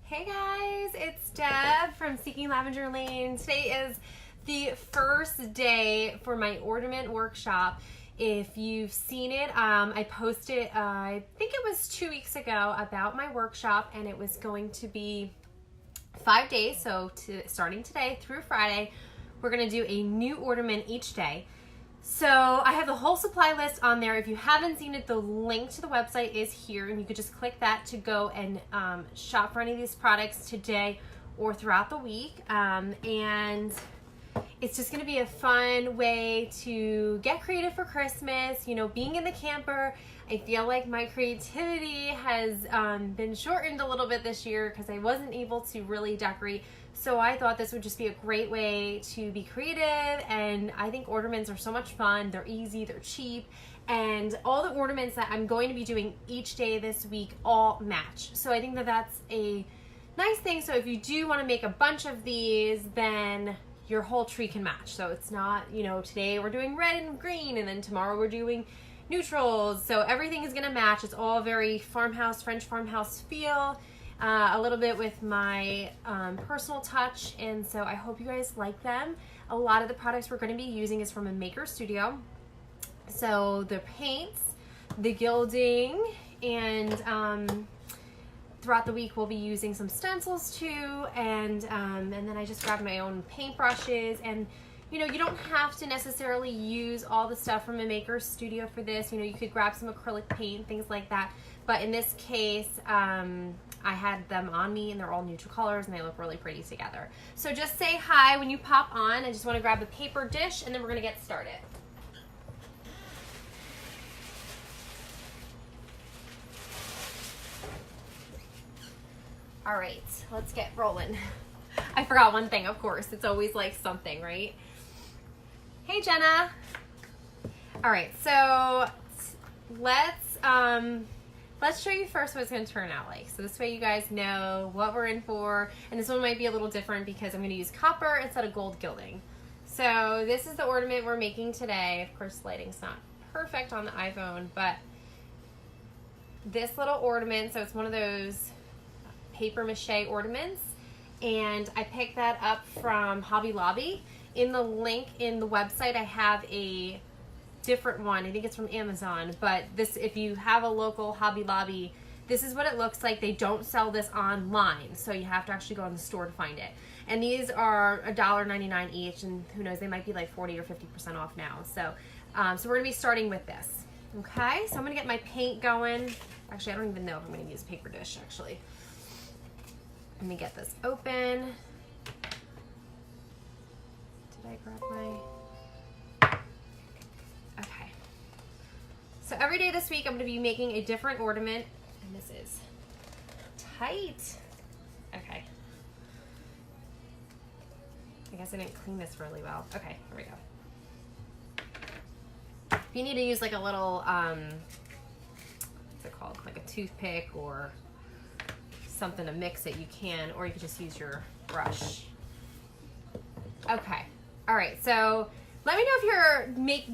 Hey guys, it's Deb from Seeking Lavender Lane. Today is the first day for my ornament workshop. If you've seen it, I posted, I think it was 2 weeks ago, about my workshop, and it was going to be 5 days. So starting today through Friday, we're going to do a new ornament each day. So I have the whole supply list on there. If you haven't seen it, the link to the website is here, and you could just click that to go and shop for any of these products today or throughout the week. And it's just going to be a fun way to get creative for Christmas. You know, being in the camper, I feel like my creativity has been shortened a little bit this year because I wasn't able to really decorate. So I thought this would just be a great way to be creative, and I think ornaments are so much fun. They're easy, they're cheap, and all the ornaments that I'm going to be doing each day this week all match. So I think that that's a nice thing. So if you do want to make a bunch of these, then your whole tree can match. So it's not, you know, today we're doing red and green, and then tomorrow we're doing neutrals. So everything is going to match. It's all very farmhouse, French farmhouse feel. A little bit with my personal touch, and so I hope you guys like them. A lot of the products we're going to be using is from a maker studio. So the paints, the gilding, and throughout the week we'll be using some stencils too, and then I just grabbed my own paintbrushes. And you know, you don't have to necessarily use all the stuff from a maker studio for this. You know, you could grab some acrylic paint, things like that. But in this case, I had them on me, and they're all neutral colors, and they look really pretty together. So just say hi when you pop on. I just want to grab a paper dish, and then we're going to get started. All right, let's get rolling. I forgot one thing, of course. It's always like something, right? Hey, Jenna. All right, so let's show you first what it's going to turn out like. So this way you guys know what we're in for. And this one might be a little different because I'm going to use copper instead of gold gilding. So this is the ornament we're making today. Of course, lighting's not perfect on the iPhone, but this little ornament, so it's one of those paper mache ornaments, and I picked that up from Hobby Lobby. In the link in the website, I have a different one. I think it's from Amazon, but this, if you have a local Hobby Lobby, this is what it looks like. They don't sell this online, so you have to actually go in the store to find it. And these are $1.99 each, and who knows, they might be like 40 or 50% off now. So so we're gonna be starting with this. Okay, so I'm gonna get my paint going. Actually, I don't even know if I'm gonna use a paper dish, actually. Let me get this open. Did I grab my... Okay. So every day this week I'm going to be making a different ornament, and this is tight. Okay. I guess I didn't clean this really well. Okay, here we go. If you need to use like a little, what's it called? Like a toothpick or something to mix it, you can, or you could just use your brush. Okay. All right, so let me know if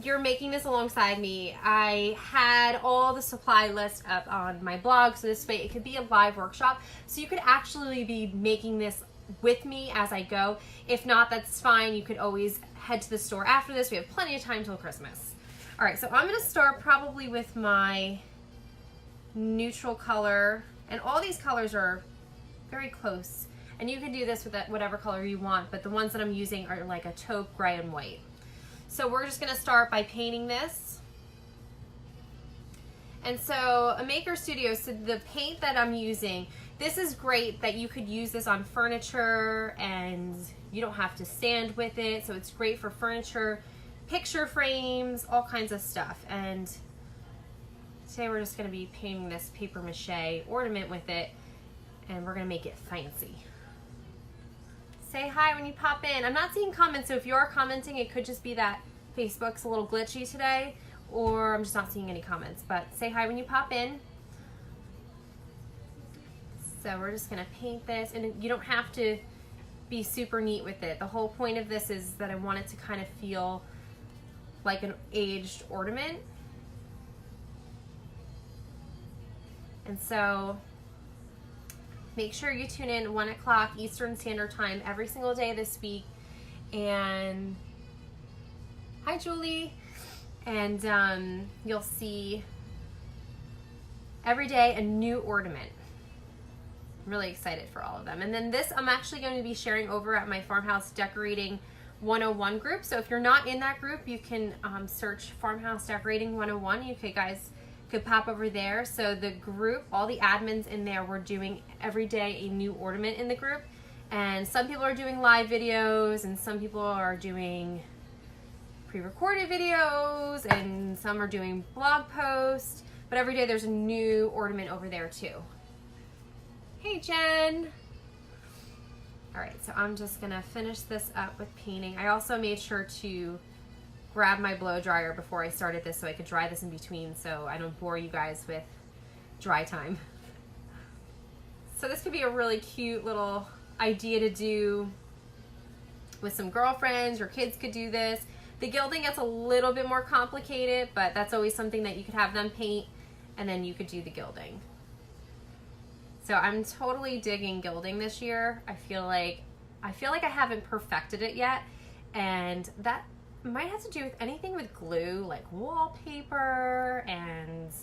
you're making this alongside me. I had all the supply list up on my blog, so this way it could be a live workshop. So you could actually be making this with me as I go. If not, that's fine. You could always head to the store after this. We have plenty of time till Christmas. All right, so I'm gonna start probably with my neutral color, and all these colors are very close. And you can do this with whatever color you want, but the ones that I'm using are like a taupe, gray, and white. So we're just gonna start by painting this. And so a maker studio, so the paint that I'm using, this is great that you could use this on furniture and you don't have to sand with it. So it's great for furniture, picture frames, all kinds of stuff. And today we're just gonna be painting this paper mache ornament with it, and we're gonna make it fancy. Say hi when you pop in. I'm not seeing comments, so if you are commenting, it could just be that Facebook's a little glitchy today, or I'm just not seeing any comments, but say hi when you pop in. So we're just gonna paint this, and you don't have to be super neat with it. The whole point of this is that I want it to kind of feel like an aged ornament. And so make sure you tune in 1 o'clock Eastern Standard Time every single day this week. And hi, Julie. And you'll see every day a new ornament. I'm really excited for all of them. And then this I'm actually going to be sharing over at my Farmhouse Decorating 101 group. So if you're not in that group, you can search Farmhouse Decorating 101. You guys could pop over there. So the group, all the admins in there, we're doing every day a new ornament in the group. And some people are doing live videos, and some people are doing pre-recorded videos, and some are doing blog posts. But every day there's a new ornament over there too. Hey, Jen. All right, so I'm just gonna finish this up with painting. I also made sure to grab my blow dryer before I started this so I could dry this in between so I don't bore you guys with dry time. So this could be a really cute little idea to do with some girlfriends. Your kids could do this. The gilding gets a little bit more complicated, but that's always something that you could have them paint and then you could do the gilding. So I'm totally digging gilding this year. I feel like I haven't perfected it yet, and that might have to do with anything with glue, like wallpaper and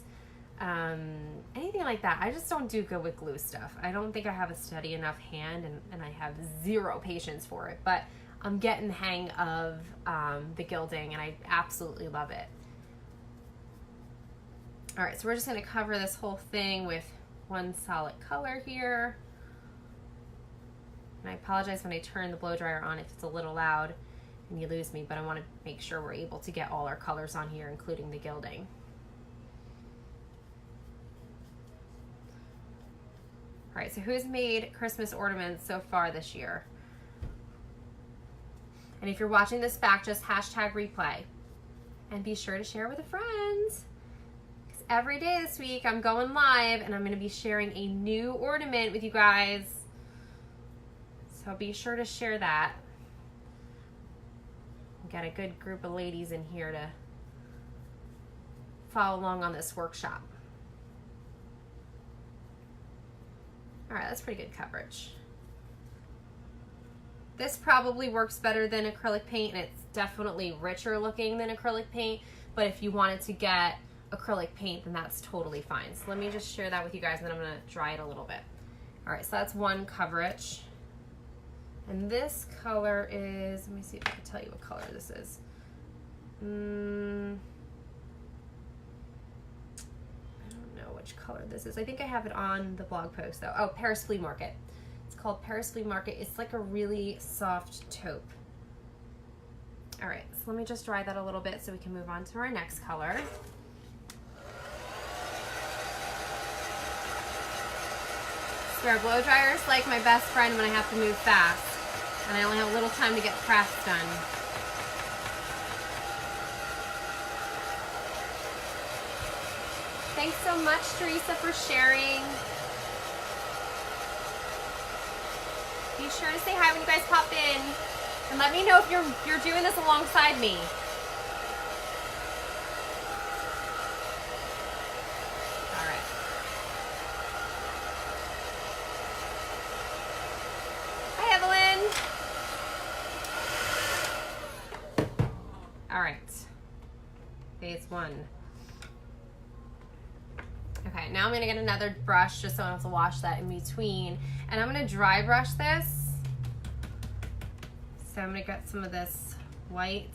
anything like that. I just don't do good with glue stuff. I don't think I have a steady enough hand, and I have zero patience for it, but I'm getting the hang of the gilding, and I absolutely love it. All right, so we're just gonna cover this whole thing with one solid color here. And I apologize when I turn the blow dryer on if it's a little loud and you lose me, but I want to make sure we're able to get all our colors on here, including the gilding. All right, so who's made Christmas ornaments so far this year? And if you're watching this back, just hashtag replay. And be sure to share with a friend. Every day this week I'm going live and I'm going to be sharing a new ornament with you guys. So be sure to share that. We've got a good group of ladies in here to follow along on this workshop. All right, that's pretty good coverage. This probably works better than acrylic paint, and it's definitely richer looking than acrylic paint, but if you wanted to get acrylic paint, then that's totally fine. So let me just share that with you guys, and then I'm gonna dry it a little bit. All right, so that's one coverage. And this color is, let me see if I can tell you what color this is. I don't know which color this is. I think I have it on the blog post though. Oh, Paris Flea Market. It's called Paris Flea Market. It's like a really soft taupe. All right, so let me just dry that a little bit so we can move on to our next color. Our blow dryer is like my best friend when I have to move fast and I only have a little time to get crafts done. Thanks so much, Teresa, for sharing. Be sure to say hi when you guys pop in, and let me know if you're doing this alongside me. All right, phase one. Okay, now I'm gonna get another brush just so I don't have to wash that in between. And I'm gonna dry brush this. So I'm gonna get some of this white.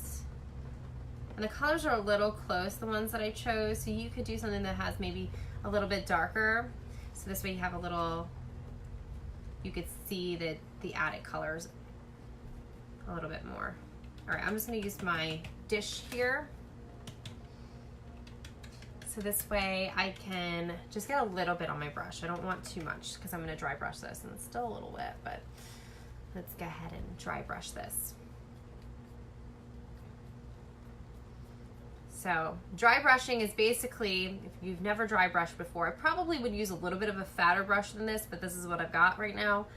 And the colors are a little close, the ones that I chose. So you could do something that has maybe a little bit darker. So this way you have a little, you could see the added colors a little bit more. All right, I'm just gonna use my dish here. So this way I can just get a little bit on my brush. I don't want too much because I'm gonna dry brush this and it's still a little wet, but let's go ahead and dry brush this. So dry brushing is basically, if you've never dry brushed before, I probably would use a little bit of a fatter brush than this, but this is what I've got right now.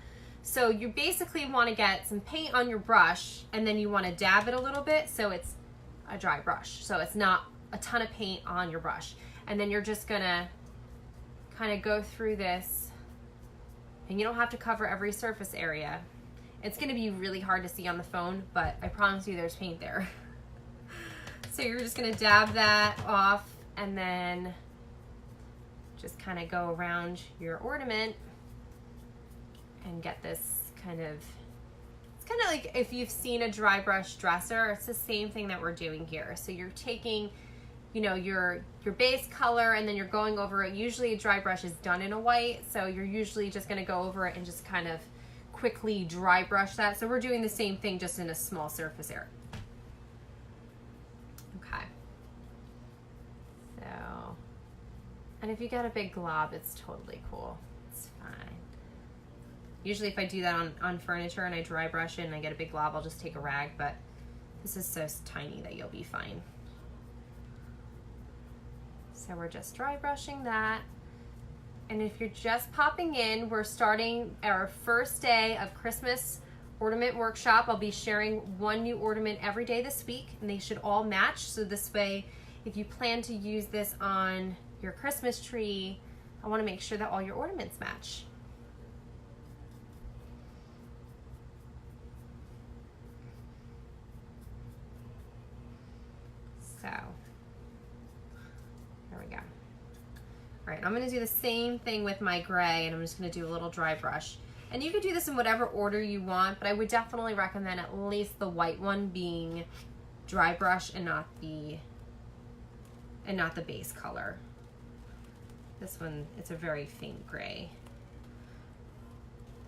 So you basically want to get some paint on your brush and then you want to dab it a little bit so it's a dry brush. So it's not a ton of paint on your brush. And then you're just gonna kind of go through this And you don't have to cover every surface area. It's going to be really hard to see on the phone, but I promise you there's paint there. So you're just going to dab that off and then just kind of go around your ornament and get this kind of, it's kind of like if you've seen a dry brush dresser, it's the same thing that we're doing here. So you're taking, you know, your base color and then you're going over it. Usually a dry brush is done in a white, so you're usually just going to go over it and just kind of quickly dry brush that. So we're doing the same thing just in a small surface area. Okay. So, and if you got a big glob, it's totally cool. It's fine. Usually if I do that on furniture and I dry brush it and I get a big glob, I'll just take a rag, but this is so tiny that you'll be fine. So we're just dry brushing that. And if you're just popping in, we're starting our first day of Christmas ornament workshop. I'll be sharing one new ornament every day this week, and they should all match. So this way, if you plan to use this on your Christmas tree, I want to make sure that all your ornaments match. So, there we go. All right, I'm gonna do the same thing with my gray, and I'm just gonna do a little dry brush. And you could do this in whatever order you want, but I would definitely recommend at least the white one being dry brush and not the base color. This one, it's a very faint gray.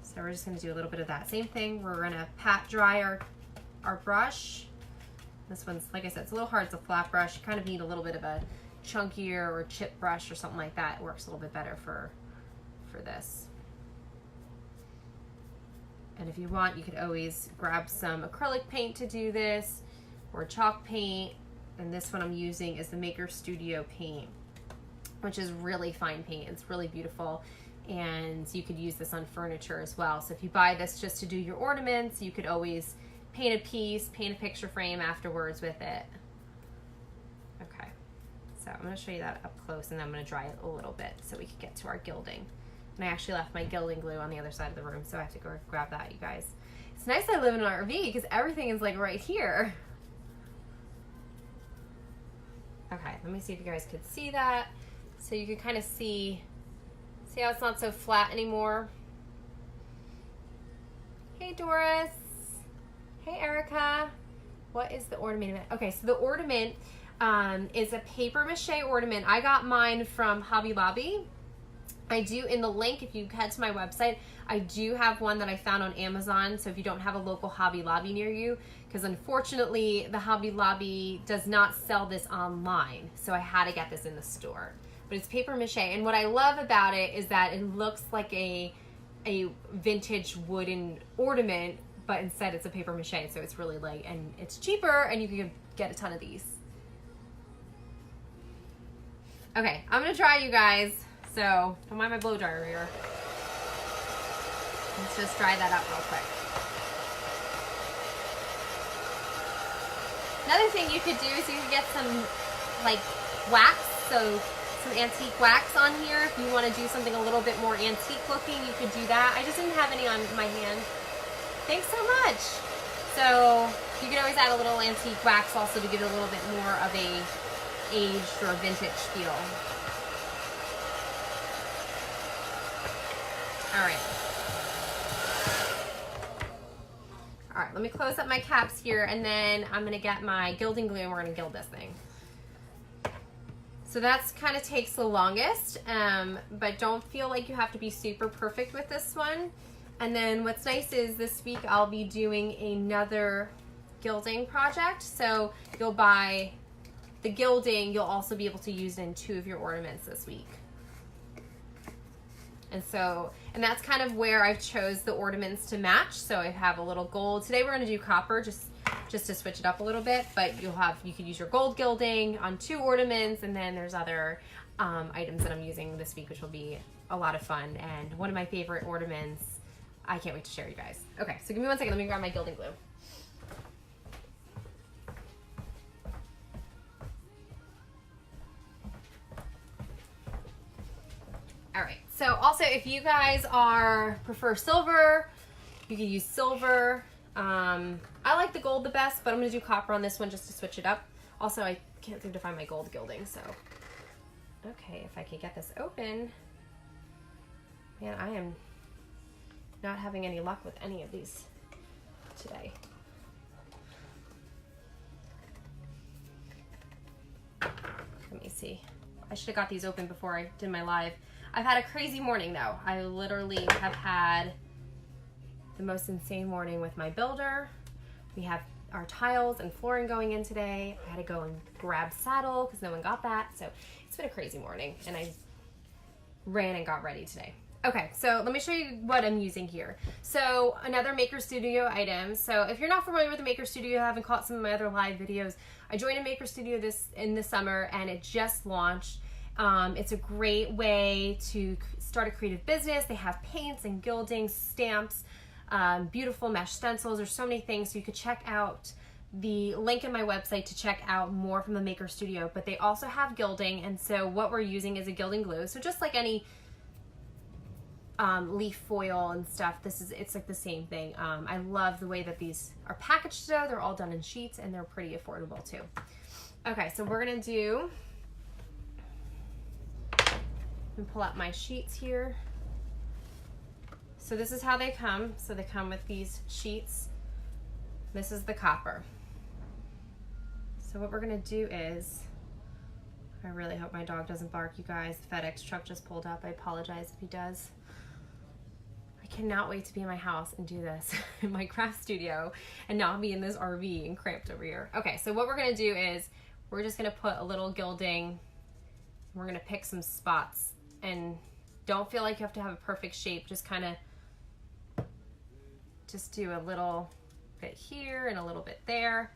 So we're just gonna do a little bit of that. Same thing, we're gonna pat dry our brush. This one's, like I said, it's a little hard, it's a flat brush. You kind of need a little bit of a chunkier or chip brush or something like that. It works a little bit better for this. And if you want, you could always grab some acrylic paint to do this, or chalk paint. And this one I'm using is the Maker Studio paint, which is really fine paint. It's really beautiful, and you could use this on furniture as well. So if you buy this just to do your ornaments, you could always paint a piece, paint a picture frame afterwards with it. Okay, so I'm going to show you that up close, and then I'm going to dry it a little bit so we can get to our gilding. And I actually left my gilding glue on the other side of the room, so I have to go grab that, you guys. It's nice I live in an RV because everything is like right here. Okay, let me see if you guys could see that. So you can kind of see how it's not so flat anymore. Hey Doris. Hey Erica. What is the ornament? Okay, so the ornament is a paper mache ornament. I got mine from Hobby Lobby. I do, in the link, if you head to my website, I do have one that I found on Amazon. So if you don't have a local Hobby Lobby near you, because unfortunately the Hobby Lobby does not sell this online, so I had to get this in the store. But it's paper mache, and what I love about it is that it looks like a vintage wooden ornament, but instead it's a paper mache, so it's really light and it's cheaper, and you can get a ton of these. Okay, I'm gonna try, you guys. So, don't mind my blow dryer here. Let's just dry that up real quick. Another thing you could do is you could get some, like, wax, so some antique wax on here. If you want to do something a little bit more antique looking, you could do that. I just didn't have any on my hand. Thanks so much. So, you can always add a little antique wax also to give it a little bit more of a aged or vintage feel. All right, let me close up my caps here, and then I'm gonna get my gilding glue and we're gonna gild this thing. So that's kind of takes the longest, but don't feel like you have to be super perfect with this one. And then what's nice is this week I'll be doing another gilding project. So you'll buy the gilding, you'll also be able to use it in 2 of your ornaments this week. And that's kind of where I've chose the ornaments to match. So I have a little gold. Today we're going to do copper just to switch it up a little bit, but you could use your gold gilding on 2 ornaments, and then there's other items that I'm using this week, which will be a lot of fun, and one of my favorite ornaments. I can't wait to share you guys. Okay, so give me 1 second. Let me grab my gilding glue. All right, So also, if you guys prefer silver, you can use silver. I like the gold the best, but I'm gonna do copper on this one just to switch it up. Also, I can't seem to find my gold gilding, so. Okay, if I could get this open. Man, I am not having any luck with any of these today. Let me see. I should have got these open before I did my live. I've had a crazy morning though. I literally have had the most insane morning with my builder. We have our tiles and flooring going in today. I had to go and grab saddle because no one got that. So it's been a crazy morning and I ran and got ready today. Okay, so let me show you what I'm using here. So another Maker Studio item. So if you're not familiar with the Maker Studio, haven't caught some of my other live videos, I joined a Maker Studio in the summer and it just launched. It's a great way to start a creative business. They have paints and gilding, stamps, beautiful mesh stencils. There's so many things. So you could check out the link in my website to check out more from the Maker Studio, but they also have gilding. And so what we're using is a gilding glue. So just like any leaf foil and stuff, it's like the same thing. I love the way that these are packaged though. They're all done in sheets and they're pretty affordable too. Okay, so we're gonna pull out my sheets here. So this is how they come. So they come with these sheets. This is the copper. So what we're gonna do is, I really hope my dog doesn't bark, you guys. The FedEx truck just pulled up. I apologize if he does. I cannot wait to be in my house and do this in my craft studio and not be in this RV and cramped over here. Okay, so what we're gonna do is we're just gonna put a little gilding. We're gonna pick some spots and don't feel like you have to have a perfect shape. Just kind of just do a little bit here and a little bit there.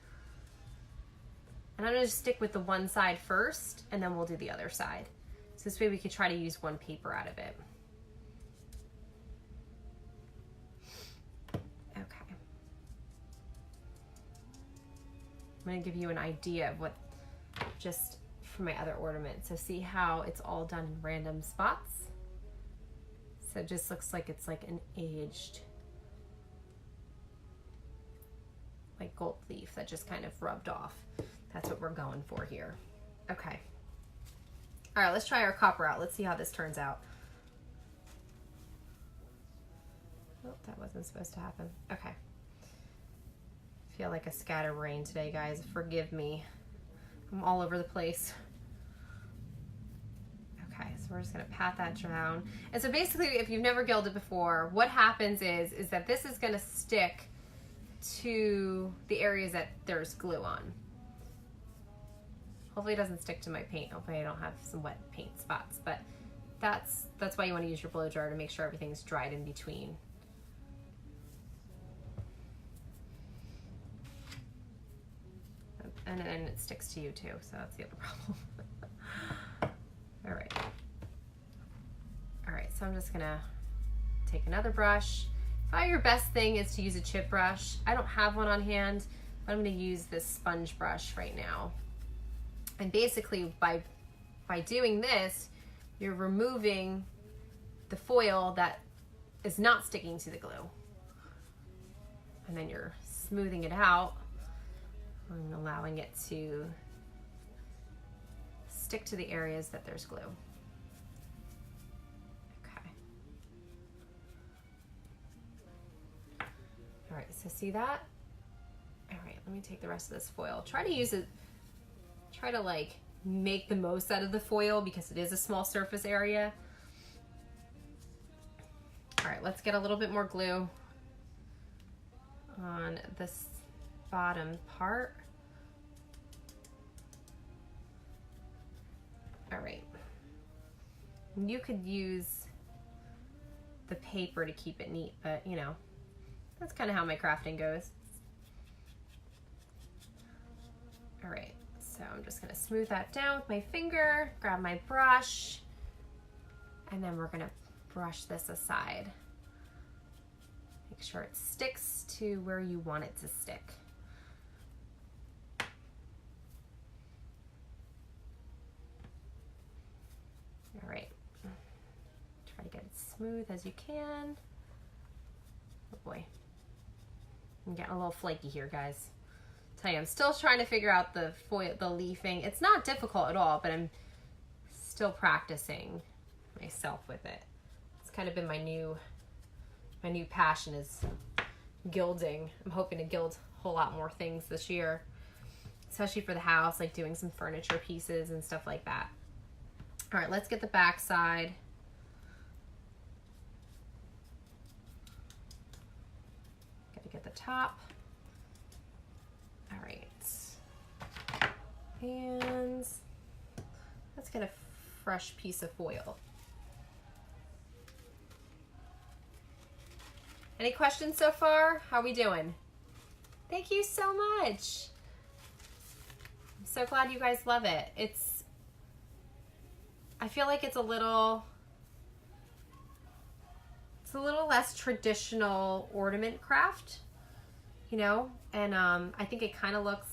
And I'm gonna just stick with the one side first and then we'll do the other side. So this way we could try to use one paper out of it. Okay. I'm gonna give you an idea of what, just for my other ornament. So see how it's all done in random spots? So it just looks like it's like an aged, like gold leaf that just kind of rubbed off. That's what we're going for here. Okay. All right, let's try our copper out. Let's see how this turns out. Oh, that wasn't supposed to happen. Okay. I feel like a scatterbrain today, guys. Forgive me. I'm all over the place. Okay, so we're just gonna pat that down. And so basically, if you've never gilded before, what happens is that this is gonna stick to the areas that there's glue on. Hopefully it doesn't stick to my paint. Hopefully I don't have some wet paint spots, but that's why you wanna use your blow dryer to make sure everything's dried in between. And then it sticks to you too, so that's the other problem. All right. All right, so I'm just gonna take another brush. Probably your best thing is to use a chip brush. I don't have one on hand, but I'm gonna use this sponge brush right now. And basically by doing this, you're removing the foil that is not sticking to the glue. And then you're smoothing it out and allowing it to stick to the areas that there's glue. Okay. All right, so see that? All right, let me take the rest of this foil. Try to use it, try to like make the most out of the foil because it is a small surface area. All right, let's get a little bit more glue on this bottom part. All right. You could use the paper to keep it neat, but you know, that's kind of how my crafting goes. All right, so I'm just gonna smooth that down with my finger, grab my brush, and then we're gonna brush this aside. Make sure it sticks to where you want it to stick. All right, try to get smooth as you can. Oh boy. I'm getting a little flaky here, guys. Tell you, I'm still trying to figure out the foil, the leafing. It's not difficult at all, but I'm still practicing myself with it. It's kind of been my new passion is gilding. I'm hoping to gild a whole lot more things this year, especially for the house, like doing some furniture pieces and stuff like that. All right, let's get the back side. Gotta get the top. All right. And let's get a fresh piece of foil. Any questions so far? How are we doing? Thank you so much. I'm so glad you guys love it. I feel like it's a little less traditional ornament craft, you know? And I think it kind of looks,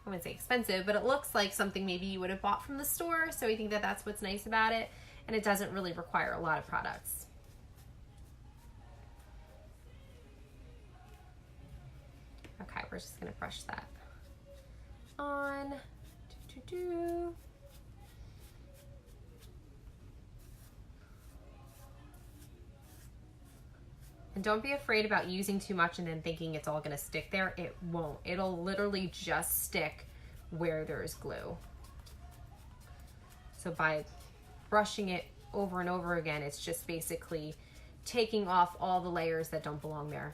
I wouldn't say expensive, but it looks like something maybe you would have bought from the store. So I think that that's what's nice about it. And it doesn't really require a lot of products. Okay, we're just gonna brush that on. And don't be afraid about using too much and then thinking it's all gonna stick there. It won't. It'll literally just stick where there's glue. So by brushing it over and over again, it's just basically taking off all the layers that don't belong there.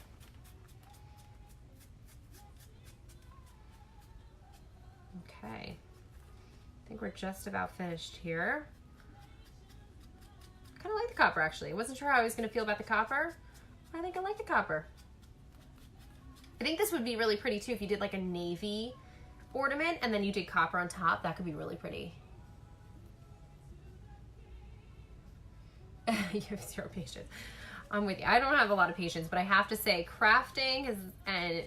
Okay, I think we're just about finished here. I kind of like the copper, actually. I wasn't sure how I was going to feel about the copper. I think I like the copper. I think this would be really pretty too if you did like a navy ornament and then you did copper on top. That could be really pretty. You have zero patience. I'm with you. I don't have a lot of patience, but I have to say crafting and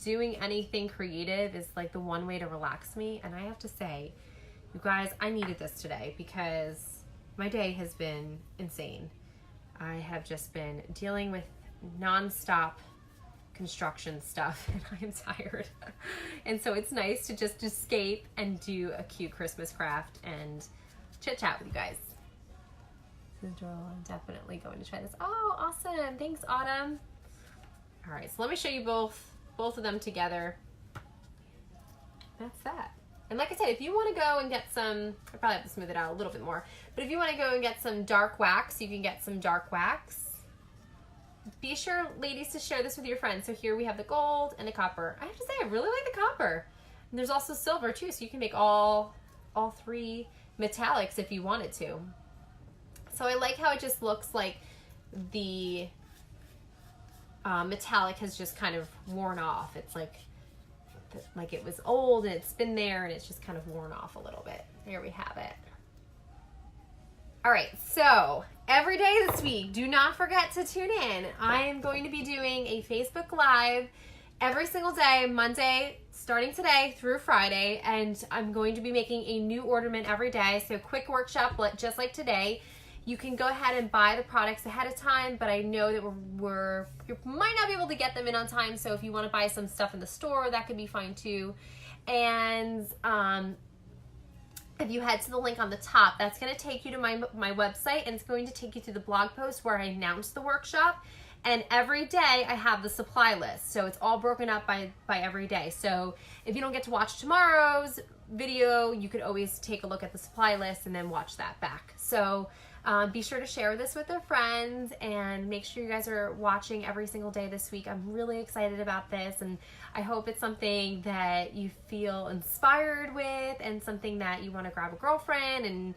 doing anything creative is like the one way to relax me. And I have to say, you guys, I needed this today because my day has been insane. I have just been dealing with nonstop construction stuff and I am tired. And so it's nice to just escape and do a cute Christmas craft and chit chat with you guys. I'm definitely going to try this. Oh, awesome. Thanks, Autumn. All right, so let me show you both of them together. That's that. And like I said, if you want to go and get some, I probably have to smooth it out a little bit more, but if you want to go and get some dark wax, you can get some dark wax. Be sure, ladies, to share this with your friends. So here we have the gold and the copper. I have to say, I really like the copper. And there's also silver too, so you can make all three metallics if you wanted to. So I like how it just looks like the metallic has just kind of worn off. It's like it was old and it's been there and it's just kind of worn off a little bit. There we have it. All right, so every day this week, do not forget to tune in. I am going to be doing a Facebook Live every single day, Monday, starting today through Friday, and I'm going to be making a new ornament every day. So quick workshop, just like today. You can go ahead and buy the products ahead of time, but I know that you might not be able to get them in on time. So if you want to buy some stuff in the store, that could be fine too. And if you head to the link on the top, that's going to take you to my website, and it's going to take you to the blog post where I announce the workshop. And every day I have the supply list. So it's all broken up by every day. So if you don't get to watch tomorrow's video, you could always take a look at the supply list and then watch that back. So be sure to share this with your friends and make sure you guys are watching every single day this week. I'm really excited about this, and I hope it's something that you feel inspired with and something that you want to grab a girlfriend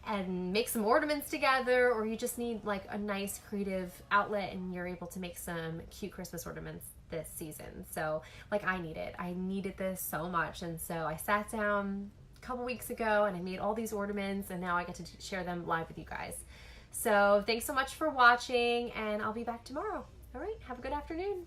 and make some ornaments together, or you just need like a nice creative outlet and you're able to make some cute Christmas ornaments this season. So like I needed this so much, and so I sat down couple weeks ago and I made all these ornaments, and now I get to share them live with you guys. So thanks so much for watching, and I'll be back tomorrow. All right, have a good afternoon.